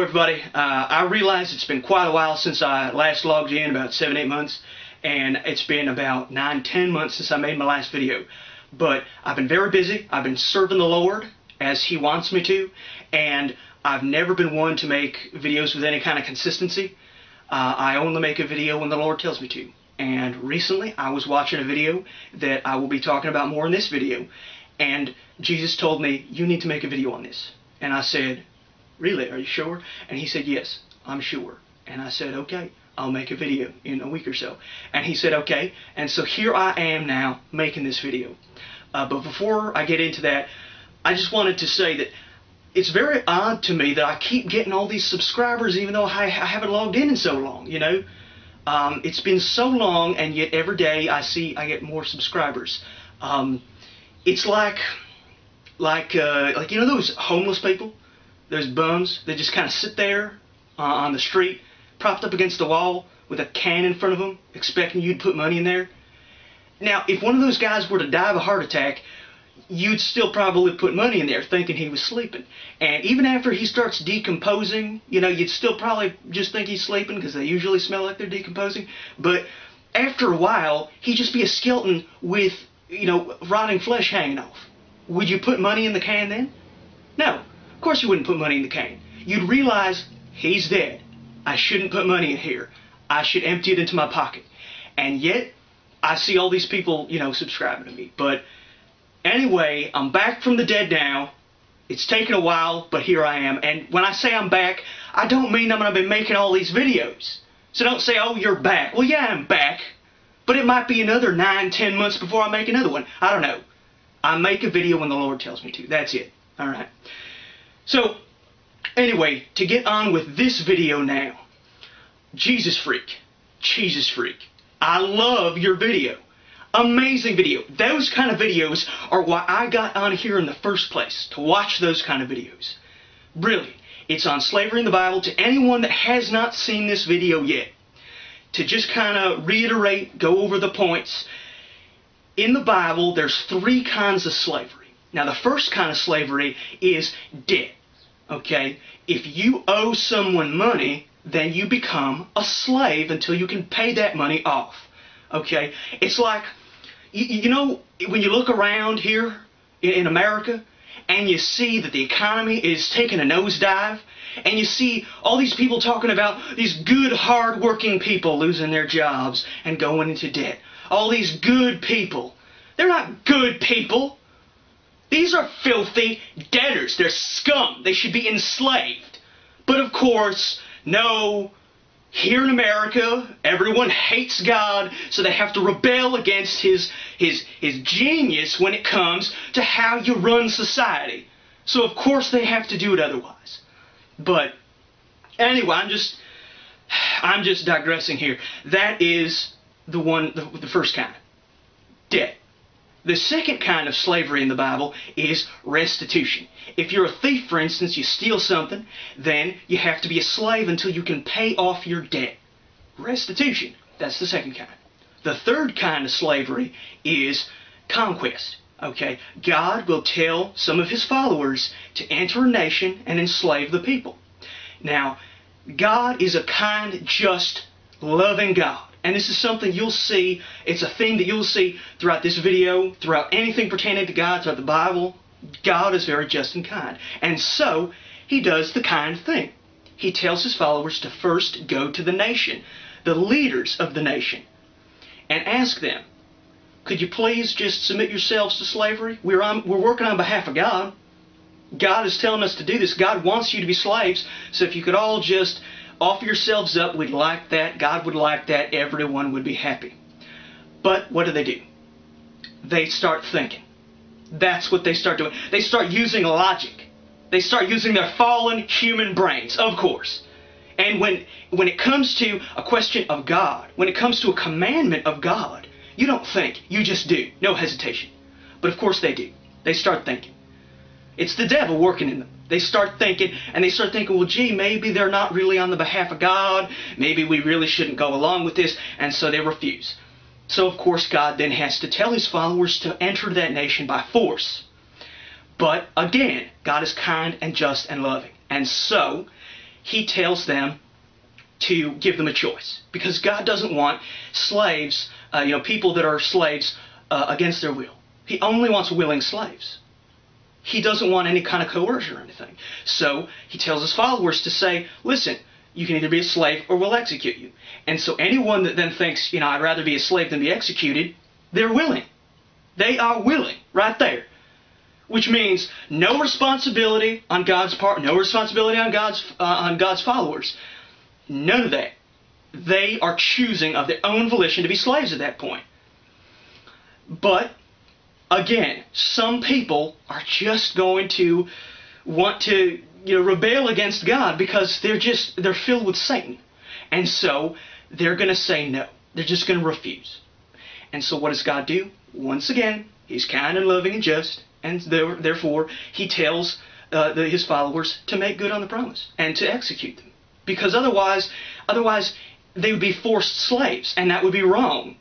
Hello everybody. I realize it's been quite a while since I last logged in, about 7-8 months, and it's been about 9-10 months since I made my last video. But I've been very busy. I've been serving the Lord as He wants me to, and I've never been one to make videos with any kind of consistency. I only make a video when the Lord tells me to. And recently I was watching a video that I will be talking about more in this video, and Jesus told me, "You need to make a video on this." And I said, "Really, are you sure?" And he said, "Yes, I'm sure." And I said, "Okay, I'll make a video in a week or so." And he said, "Okay." And so here I am now making this video. But before I get into that, I just wanted to say that it's very odd to me that I keep getting all these subscribers even though I haven't logged in so long, you know. It's been so long, and yet every day I get more subscribers. It's like you know those homeless people? Those bums that just kind of sit there on the street, propped up against the wall with a can in front of them, expecting you to put money in there. Now, if one of those guys were to die of a heart attack, you'd still probably put money in there thinking he was sleeping. And even after he starts decomposing, you know, you'd still probably just think he's sleeping because they usually smell like they're decomposing. But after a while, he'd just be a skeleton with, you know, rotting flesh hanging off. Would you put money in the can then? No. Of course you wouldn't put money in the can. You'd realize, he's dead. I shouldn't put money in here. I should empty it into my pocket. And yet, I see all these people, you know, subscribing to me. But anyway, I'm back from the dead now. It's taken a while, but here I am. And when I say I'm back, I don't mean I'm going to be making all these videos. So don't say, "Oh, you're back." Well, yeah, I'm back. But it might be another 9-10 months before I make another one. I don't know. I make a video when the Lord tells me to. That's it. Alright. So, anyway, to get on with this video now. Jesus Freak. Jesus Freak. I love your video. Amazing video. Those kind of videos are why I got on here in the first place. To watch those kind of videos. Really. It's on slavery in the Bible. To anyone that has not seen this video yet, to just kind of reiterate, go over the points. In the Bible, there's 3 kinds of slavery. Now, the first kind of slavery is debt. Okay? If you owe someone money, then you become a slave until you can pay that money off. Okay? It's like, you know, when you look around here in America, and you see that the economy is taking a nosedive, and you see all these people talking about these good, hard-working people losing their jobs and going into debt. All these good people. They're not good people. These are filthy debtors. They're scum. They should be enslaved. But of course, no. Here in America, everyone hates God, so they have to rebel against His genius when it comes to how you run society. So of course they have to do it otherwise. But anyway, I'm just digressing here. That is the first kind. Debt. The second kind of slavery in the Bible is restitution. If you're a thief, for instance, you steal something, then you have to be a slave until you can pay off your debt. Restitution. That's the second kind. The third kind of slavery is conquest. Okay? God will tell some of His followers to enter a nation and enslave the people. Now, God is a kind, just, loving God. And this is something you'll see, it's a theme that you'll see throughout this video, throughout anything pertaining to God, throughout the Bible. God is very just and kind. And so, He does the kind thing. He tells His followers to first go to the nation, the leaders of the nation, and ask them, "Could you please just submit yourselves to slavery? We're working on behalf of God. God is telling us to do this. God wants you to be slaves. So if you could all just offer yourselves up, we'd like that. God would like that. Everyone would be happy." But what do? They start thinking. That's what they start doing. They start using logic. They start using their fallen human brains, of course. And when it comes to a question of God, when it comes to a commandment of God, you don't think. You just do. No hesitation. But of course they do. They start thinking. It's the devil working in them. They start thinking, and they start thinking, well, gee, maybe they're not really on the behalf of God. Maybe we really shouldn't go along with this. And so they refuse. So, of course, God then has to tell His followers to enter that nation by force. But, again, God is kind and just and loving. And so, he tells them to give them a choice, because God doesn't want slaves, people that are slaves against their will. He only wants willing slaves. He doesn't want any kind of coercion or anything. So he tells his followers to say, listen, you can either be a slave or we'll execute you. And so anyone that then thinks, I'd rather be a slave than be executed, they're willing. They are willing right there. Which means no responsibility on God's part, no responsibility on God's followers. None of that. They are choosing of their own volition to be slaves at that point. But again, some people are just going to want to rebel against God because they're filled with Satan. And so they're going to say no. They're just going to refuse. And so what does God do? Once again, He's kind and loving and just, and therefore He tells His followers to make good on the promise and to execute them. Because otherwise they would be forced slaves, and that would be wrong.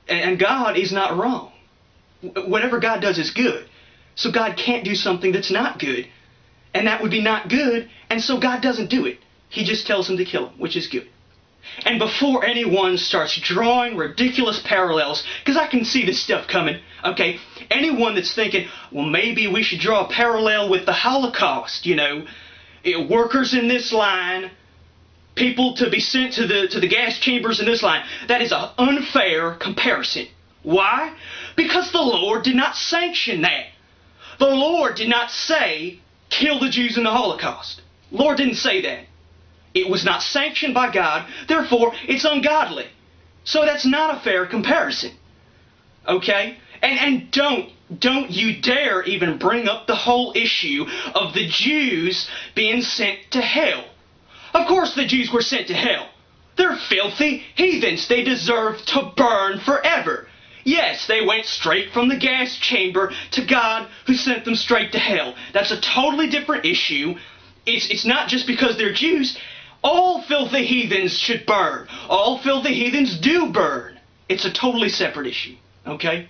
And God is not wrong. Whatever God does is good. So God can't do something that's not good. And that would be not good, and so God doesn't do it. He just tells them to kill them, which is good. And before anyone starts drawing ridiculous parallels, because I can see this stuff coming, okay? Anyone that's thinking, well, maybe we should draw a parallel with the Holocaust, workers in this line, people to be sent to the gas chambers in this line. That is an unfair comparison. Why? Because the Lord did not sanction that. The Lord did not say, kill the Jews in the Holocaust. The Lord didn't say that. It was not sanctioned by God, therefore it's ungodly. So that's not a fair comparison. Okay? And don't you dare even bring up the whole issue of the Jews being sent to hell. Of course the Jews were sent to hell. They're filthy heathens. They deserve to burn forever. Yes, they went straight from the gas chamber to God, who sent them straight to hell. That's a totally different issue. It's not just because they're Jews. All filthy heathens should burn. All filthy heathens do burn. It's a totally separate issue. Okay?